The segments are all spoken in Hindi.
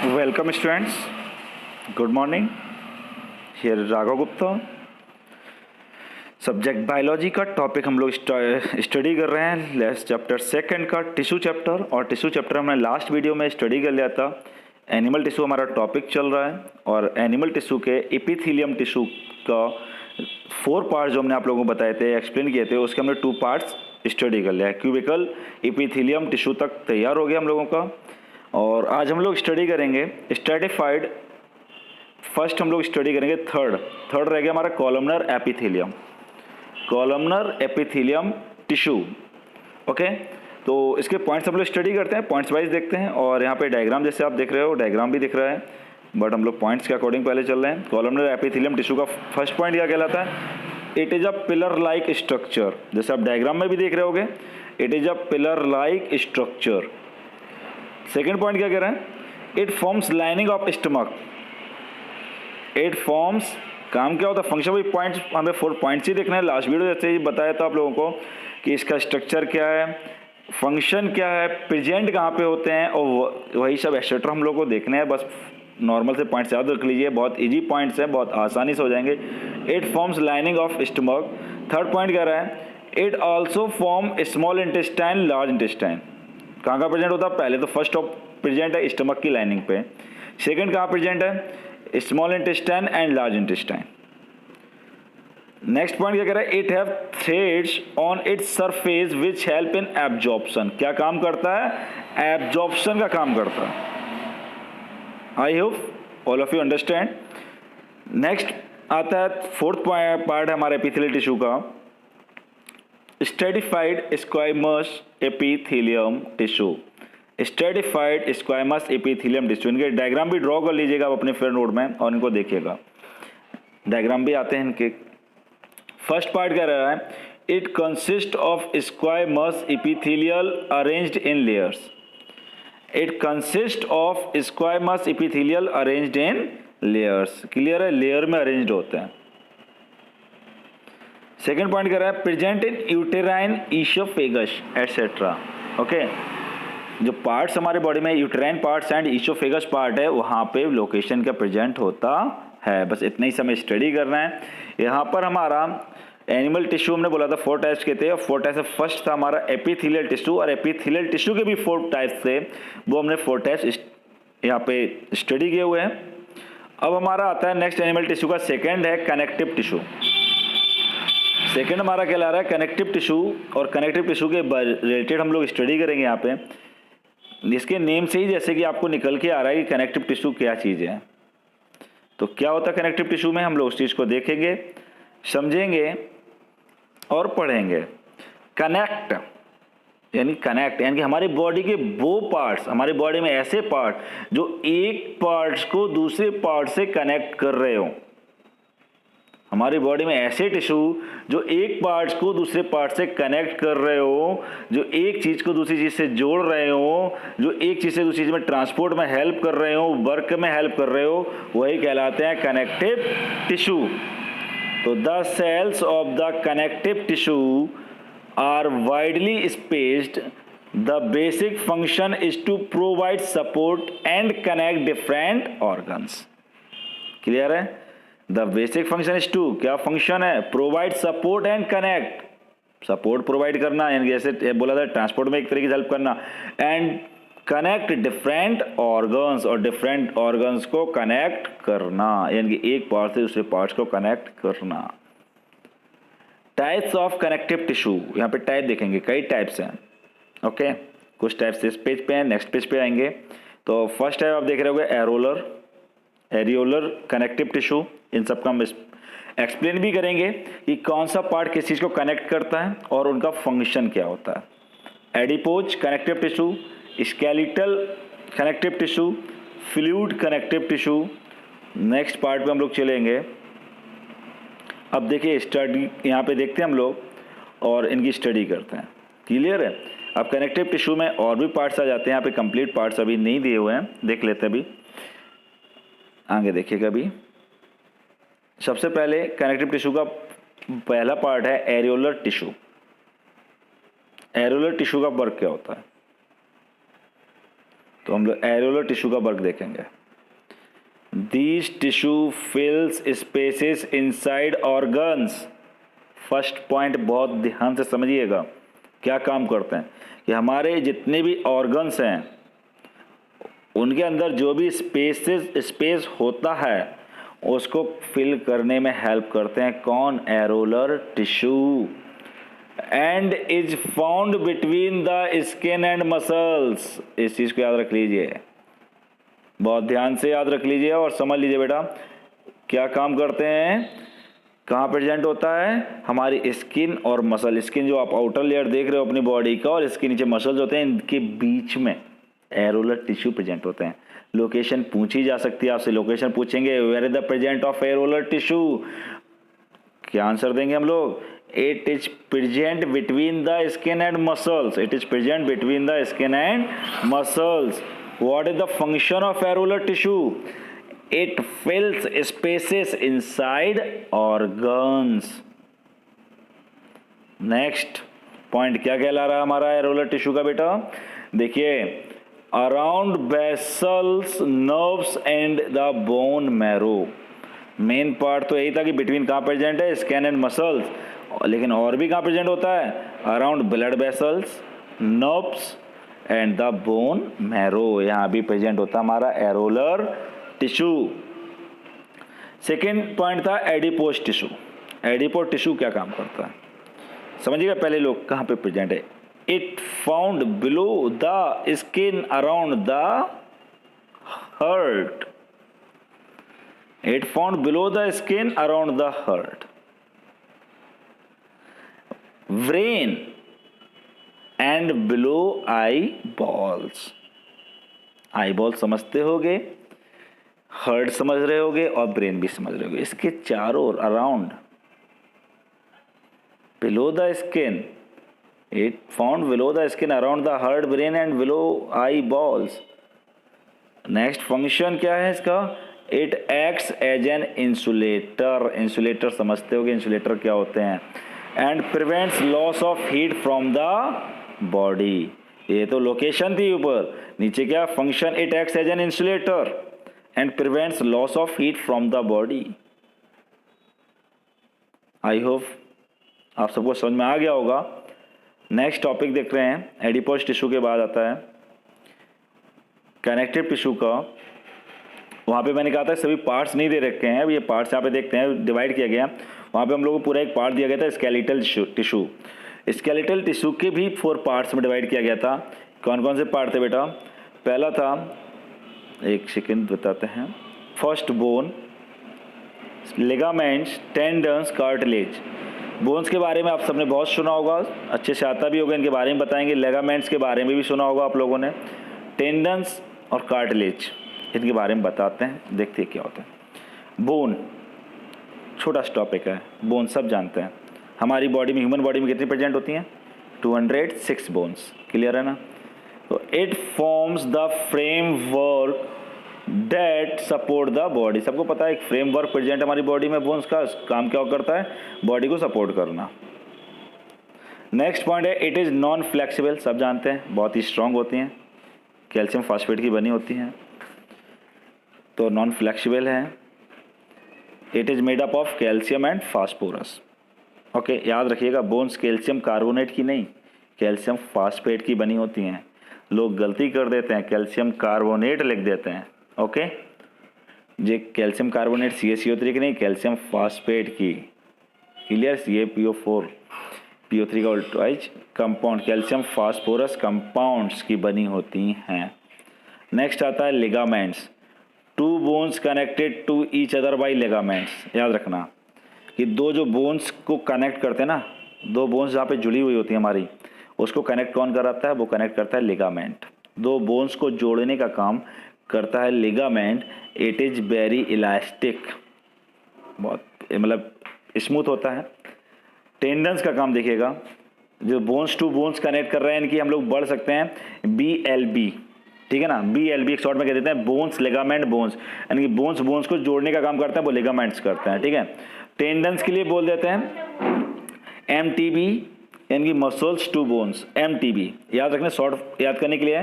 Welcome students, good morning. Here Raghav Gupta. Subject biology का टॉपिक हम लोग स्टडी कर रहे हैं। लेट्स चैप्टर सेकंड का टिश्यू चैप्टर, और टिश्यू चैप्टर हमने लास्ट वीडियो में स्टडी कर लिया था। एनिमल टिश्यू हमारा टॉपिक चल रहा है, और एनिमल टिश्यू के एपिथेलियम टिश्यू का 4 पार्ट जो हमने आप लोगों को बताए थे, एक्सप्लेन किए थे, उसके हमने 2 पार्ट्स स्टडी कर लिया है। क्यूबिकल एपिथेलियम टिश्यू तक तैयार हो गया हम लोगों का। और आज हम लोग स्टडी करेंगे स्ट्रेटिफाइड। फर्स्ट हम लोग स्टडी करेंगे थर्ड रह गया हमारा columnar epithelium, columnar epithelium tissue. Okay, तो इसके पॉइंट्स हम लोग स्टडी करते हैं, पॉइंट्स वाइज देखते हैं। और यहाँ पे डायग्राम जैसे आप देख रहे हो, डायग्राम भी दिख रहा है, बट हम लोग पॉइंट्स के अकॉर्डिंग पहले चल रहे हैं। कॉलमनर एपिथेलियम टिश्यू का फर्स्ट पॉइंट क्या कहलाता है? It is a pillar like structure. जैसे आप डायग्राम में भी देख रहे होगे, it is a pillar like structure. Second point क्या कह रहे हैं? It forms lining of stomach. It forms, काम क्या होता है? फंक्शन। वही पॉइंट्स, हमें 4 पॉइंट्स ही देखना है। लास्ट वीडियो जैसे ही बताया था आप लोगों को कि इसका स्ट्रक्चर क्या है, फंक्शन क्या है, प्रेजेंट कहाँ पे होते हैं, और वही सब एक्सेट्रा हम लोग को देखने हैं। बस नॉर्मल से पॉइंट्स याद रख लीजिए, बहुत इजी पॉइंट्स हैं, बहुत आसानी से हो जाएंगे। It forms lining of stomach. Third point कह रहा है it also form small intestine, large intestine. कहाँ का प्रेजेंट होता है? पहले तो फर्स्ट ऑफ प्रेजेंट है स्टमक की लाइनिंग पे। सेकंड कहाँ प्रेजेंट है? Small intestine and large intestine. Next point क्या कह रहा है? It have threads on its surface which help in absorption. क्या काम करता है? एब्जॉर्प्शन का काम करता है। आई hope all of you understand. Next आता है फोर्थ पार्ट है हमारे एपिथेलियल टिश्यू का, stratified स्क्वाइमस epithelium tissue. Stratified स्क्वाइमस epithelium tissue. इनके डायग्राम भी ड्रॉ कर लीजिएगा आप अपने फ्रेंड नोट में, और इनको देखिएगा, डायग्राम भी आते हैं इनके। फर्स्ट पार्ट क्या रहा है? It consist of स्क्वाइमस epithelial arranged in layers. It consist of स्क्वाइमस epithelial arranged in layers. Clear है? लेयर में अरेंज्ड होते हैं। सेकेंड पॉइंट कर रहा है present in uterine, oesophagus etcetera. Okay, जो पार्ट्स हमारे बॉडी में uterine parts and oesophagus part है, वहाँ पे लोकेशन का प्रेजेंट होता है। बस इतना ही समय स्टडी करना है। यहाँ पर हमारा एनिमल टिश्यू हमने बोला था 4 टाइप्स के थे, और 4 टाइप्स से फर्स्ट था हमारा एपिथेलियल टिश्यू, और एपिथेलियल टिश्यू के भी 4 टाइप्स थे, वो हमने 4 टाइप्स यहाँ पे स्टडी किए हुए हैं। अब हमारा आता है नेक्स्ट एनिमल टिश्यू का सेकेंड है कनेक्टिव टिश्यू। सेकेंड हमारा क्या ला रहा है? Connective tissue. और कनेक्टिव टिश्यू के रिलेटेड हम लोग स्टडी करेंगे यहाँ पे। इसके नेम से ही जैसे कि आपको निकल के आ रहा है कि कनेक्टिव टिश्यू क्या चीज़ है। तो क्या होता है कनेक्टिव टिश्यू में, हम लोग उस चीज़ को देखेंगे, समझेंगे और पढ़ेंगे। कनेक्ट यानी कि हमारी बॉडी के वो पार्ट्स, हमारी बॉडी में ऐसे पार्ट जो एक पार्ट्स को दूसरे पार्ट से कनेक्ट कर रहे हो। हमारी बॉडी में ऐसे टिश्यू जो एक पार्ट्स को दूसरे पार्ट से कनेक्ट कर रहे हो, जो एक चीज़ को दूसरी चीज़ से जोड़ रहे हो, जो एक चीज़ से दूसरी चीज़ में ट्रांसपोर्ट में हेल्प कर रहे हो, वर्क में हेल्प कर रहे हो, वही कहलाते हैं कनेक्टिव टिश्यू। तो the cells of the connective tissue are widely spaced. The basic function is to provide support and connect different organs. Clear है? The basic function is to, क्या फंक्शन है? Provide support and connect. Support provide करना, यानी जैसे बोला था ट्रांसपोर्ट में एक तरीके से हेल्प करना, एंड कनेक्ट डिफरेंट ऑर्गन्स, और डिफरेंट ऑर्गन्स को कनेक्ट करना, यानी कि एक पार्ट से दूसरे पार्ट्स को कनेक्ट करना। टाइप्स ऑफ कनेक्टिव टिश्यू, यहाँ पे टाइप देखेंगे, कई टाइप्स हैं। ओके, कुछ टाइप्स इस पेज पे हैं, नेक्स्ट पेज पे आएंगे। तो फर्स्ट टाइप आप देख रहे होंगे एरोलर, एरियोलर कनेक्टिव टिश्यू। इन सब का हम एक्सप्लेन भी करेंगे कि कौन सा पार्ट किस चीज़ को कनेक्ट करता है और उनका फंक्शन क्या होता है। Adipose connective tissue, skeletal connective tissue, fluid connective tissue. Next part पे हम लोग चलेंगे। अब देखिए स्टडी यहाँ पे देखते हैं हम लोग, और इनकी स्टडी करते हैं। क्लियर है? अब कनेक्टिव टिश्यू में और भी पार्ट्स आ जाते हैं, यहाँ पे कंप्लीट पार्ट्स अभी नहीं दिए हुए हैं, देख लेते हैं अभी, आगे देखिएगा अभी। सबसे पहले कनेक्टिव टिश्यू का पहला पार्ट है एरियोलर टिश्यू। एरियोलर टिश्यू का वर्क क्या होता है? तो हम लोग एरोलर टिश्यू का वर्क देखेंगे। These tissue fills spaces inside organs. First point बहुत ध्यान से समझिएगा, क्या काम करते हैं कि हमारे जितने भी ऑर्गन्स हैं उनके अंदर जो भी स्पेस होता है उसको फिल करने में हेल्प करते हैं। कौन? Areolar tissue. And is found between the skin and muscles. इस चीज को याद रख लीजिए, बहुत ध्यान से याद रख लीजिए और समझ लीजिए बेटा क्या काम करते हैं, कहाँ प्रेजेंट होता है। हमारी स्किन और मसल, स्किन जो आप आउटर लेयर देख रहे हो अपनी बॉडी का और इसके नीचे मसल्स होते हैं, इनके बीच में एरोलर टिश्यू प्रेजेंट होते हैं। लोकेशन पूछी जा सकती है आपसे, लोकेशन पूछेंगे where is the present of areolar tissue, क्या आंसर देंगे हम लोग? It is present between the skin and muscles. It is present between the skin and muscles. What is the function of areolar tissue? It fills spaces inside organs. Next point क्या कहला रहा है हमारा एरोलर टिश्यू का बेटा? देखिए, around vessels, nerves and the bone marrow. Main part तो यही था कि बिटवीन कहाँ प्रेजेंट है? Skin and muscles. लेकिन और भी कहाँ प्रेजेंट होता है? Around blood vessels, nerves and the bone marrow. यहाँ भी प्रेजेंट होता है हमारा एरोलर टिश्यू। सेकेंड पॉइंट था एडिपोज टिश्यू। एडिपोज टिश्यू क्या काम करता है समझिएगा। पहले लोग कहाँ पे प्रेजेंट है? It found below the skin around the heart. It found below the skin around the heart. Brain and below eye balls. Eye ball समझते होगे, हार्ट समझ रहे होगे और ब्रेन भी समझ रहे होगे। इसके चारों ओर around, below the skin, it found below the skin around the heart, brain and below eye balls. Next function क्या है इसका? It acts as an insulator. Insulator समझते होगे, इंसुलेटर क्या होते हैं? And prevents loss of heat from the body. ये तो लोकेशन थी ऊपर, नीचे क्या function? It acts as an insulator and prevents loss of heat from the body. I hope आप सबको समझ में आ गया होगा। नेक्स्ट टॉपिक देख रहे हैं, एडिपोज टिश्यू के बाद आता है कनेक्टिव टिश्यू का। वहाँ पे मैंने कहा था सभी पार्ट्स नहीं दे रखे हैं, अब ये पार्ट्स यहाँ पे देखते हैं डिवाइड किया गया। वहाँ पे हम लोगों को पूरा एक पार्ट दिया गया था स्केलेटल टिश्यू। स्केलेटल टिश्यू के भी 4 पार्ट्स में डिवाइड किया गया था। कौन कौन से पार्ट थे बेटा? पहला था, एक सेकंड बताते हैं, first bone, ligaments, tendons, cartilage. Bones के बारे में आप सबने बहुत सुना होगा, अच्छे से आता भी होगा, इनके बारे में बताएंगे। लिगामेंट्स के बारे में भी सुना होगा आप लोगों ने। टेंडन्स और कार्टिलेज, इनके बारे में बताते हैं, देखते हैं क्या होता है। बोन छोटा सा टॉपिक है, बोन सब जानते हैं। हमारी बॉडी में, ह्यूमन बॉडी में कितनी प्रेजेंट होती हैं? 206 बोन्स। क्लियर है ना? तो it forms the framework that support the body. सबको पता है एक फ्रेमवर्क प्रेजेंट हमारी बॉडी में बोन्स का, काम क्या करता है? बॉडी को सपोर्ट करना। नेक्स्ट पॉइंट है इट इज़ नॉन फ्लेक्सिबल। सब जानते हैं, बहुत ही स्ट्रांग होती हैं, कैल्शियम फॉस्फेट की बनी होती हैं, तो नॉन फ्लेक्सिबल है। It is made up of calcium and phosphorus. Okay, याद रखिएगा बोन्स कैल्शियम कार्बोनेट की नहीं, कैल्शियम फास्फेट की बनी होती हैं। लोग गलती कर देते हैं, कैल्शियम कार्बोनेट लिख देते हैं। ओके, ये कैल्शियम कार्बोनेट CaCO3 की नहीं, कैल्शियम फास्फेट की। क्लियर? CaPO4 PO3 का उल्टाइज कंपाउंड, कैल्शियम फास्फोरस कंपाउंड्स की बनी होती हैं। नेक्स्ट आता है ligaments. 2 bones connected to each other by ligaments. याद रखना कि दो जो बोन्स को कनेक्ट करते हैं ना, 2 बोन्स जहाँ पे जुड़ी हुई होती है हमारी, उसको कनेक्ट कौन कराता है? वो कनेक्ट करता है लिगामेंट। 2 बोन्स को जोड़ने का काम करता है ligament. It is very elastic, बहुत मतलब स्मूथ होता है। टेंडन्स का काम देखिएगा, जो बोन्स टू बोन्स कनेक्ट कर रहे हैं इनकी हम लोग बढ़ सकते हैं BLB, ठीक है ना? BLB एक शॉर्ट में कह देते हैं बोन्स लिगामेंट बोन्स, यानी कि बोन्स को जोड़ने का काम करते हैं, वो लिगामेंट्स करते हैं, ठीक है। टेंडन्स के लिए बोल देते हैं MTB, यानी कि मसल्स टू बोन्स, MTB। याद रखना, शॉर्ट याद करने के लिए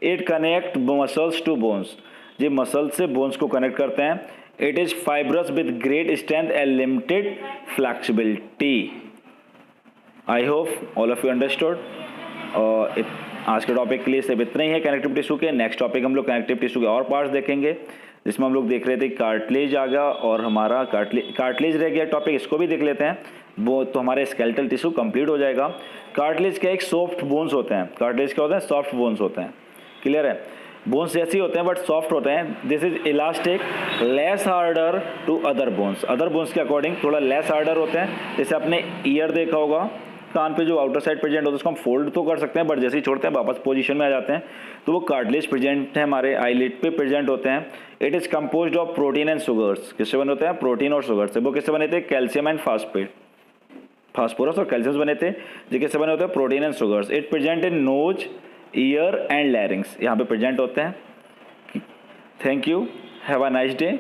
it connect muscles to bones, ये मसल से बोन्स को कनेक्ट करते हैं। It is fibrous with great strength and limited flexibility. I hope all of you understood. और आज के टॉपिक के लिए सिर्फ इतना ही है कनेक्टिव टिश्यू के। नेक्स्ट टॉपिक हम लोग कनेक्टिव टिश्यू के और पार्ट्स देखेंगे, जिसमें हम लोग देख रहे थे कार्टिलेज आ गया और हमारा कार्टिलेज रह गया टॉपिक, इसको भी देख लेते हैं। वो तो हमारे स्केलेटल टिश्यू कंप्लीट हो जाएगा। कार्टिलेज के एक सॉफ्ट बोन्स होते हैं, कार्टिलेज क्या होते हैं, सॉफ्ट बोन्स होते हैं, क्लियर है। बोन्स जैसे ही होते हैं बट सॉफ्ट होते हैं। This is elastic, less harder to other bones, other bones के अकॉर्डिंग थोड़ा लेस हार्डर होते हैं। जैसे आपने ईयर देखा होगा, कान पे जो आउटर साइड प्रेजेंट होता है उसको हम फोल्ड तो कर सकते हैं, बट जैसे ही छोड़ते हैं वापस पोजीशन में आ जाते हैं, तो वो कार्टिलेज प्रेजेंट है हमारे आईलिड पे प्रेजेंट होते हैं। It is composed of protein and sugars, किससे बने होते हैं, प्रोटीन और शुगर से। वो किससे बने थे, कैल्शियम एंड फास्फोरस और कैल्शियम बने थे। जो किससे बने होते हैं, protein and sugars. It present in knows, year and लैरिंग्स, यहाँ पे प्रेजेंट होते हैं। Thank you, have a nice day.